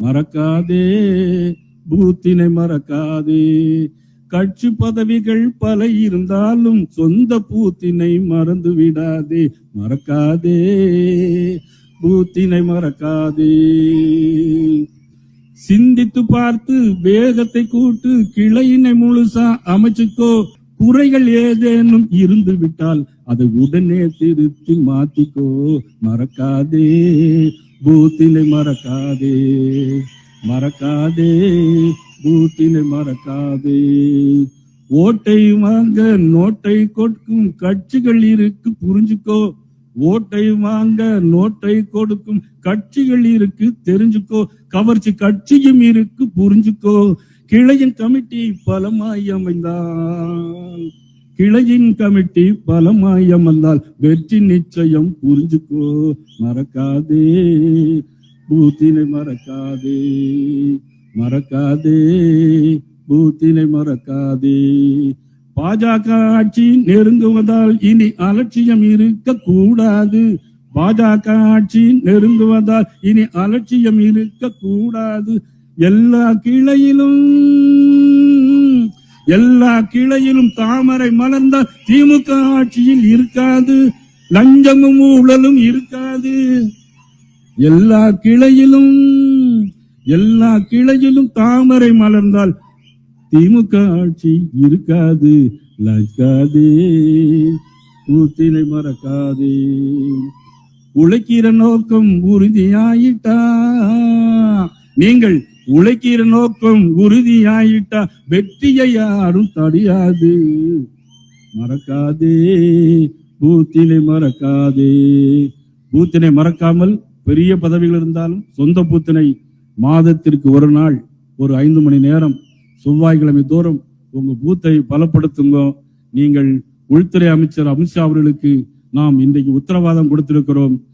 மறக்காதே, பூத்தினை மறக்காதே. கட்சி பதவிகள் பல இருந்தாலும் சொந்த பூத்தினை மறந்து விடாதே. மறக்காதே, பூத்தினை மறக்காதே. சிந்தித்து பார்த்து வேகத்தை கூட்டு, கிளையினை முழுசா அமைச்சுக்கோ. குறைகள் ஏதேனும் இருந்து விட்டால் அதை உடனே திருத்தி மாத்திக்கோ. மறக்காதே, பூத்தினை மறக்காதே. மறக்காதே, பூத்தினை மறக்காதே. ஓட்டை வாங்க நோட்டை கொடுக்கும் கட்சிகள் இருக்கு புரிஞ்சுக்கோ. ஓட்டை வாங்க நோட்டை கொடுக்கும் கட்சிகள் இருக்கு தெரிஞ்சுக்கோ. கவர்ச்சி கட்சியும் இருக்கு புரிஞ்சுக்கோ. கிளையின் கமிட்டி பலமாய் அமைந்தால், கிளையின் கமிட்டி பலமாய் அமர்ந்தால் வெற்றி நிச்சயம் புரிஞ்சுக்கோ. மறக்காதே, பூத்தினை மறக்காதே. மறக்காதே, பூத்தினை மறக்காதே. பாஜக ஆட்சி நெருங்குவதால் இனி அலட்சியம் இருக்க கூடாது. பாஜக ஆட்சி நெருங்குவதால் இனி அலட்சியம் இருக்க கூடாது. எல்லா கிளையிலும் தாமரை மலர்ந்தால் திமுக ஆட்சியில் இருக்காது, லஞ்சமும் ஊழலும் இருக்காது. எல்லா கிளையிலும் தாமரை மலர்ந்தால் திமுக ஆட்சி இருக்காது. லஞ்சாதே, பூத்தினை மறக்காதே. உழைக்கிற நோக்கம் உறுதியாயிட்டா, நீங்கள் உழைக்கிற நோக்கம் உறுதியாயிட்டா வெற்றியை யாரும் தடையாது. மறக்காதே, பூத்தினை மறக்காதே. பூத்தினை மறக்காமல் பெரிய பதவிகள் இருந்தாலும் சொந்த பூத்தினை மாதத்திற்கு ஒரு நாள் ஒரு 5 மணி நேரம் செவ்வாய்க்கிழமை தோறும் உங்க பூத்தை பலப்படுத்துங்க. நீங்கள் உள்துறை அமைச்சர் அமித்ஷா அவர்களுக்கு நாம் இன்றைக்கு உத்தரவாதம் கொடுத்திருக்கிறோம்.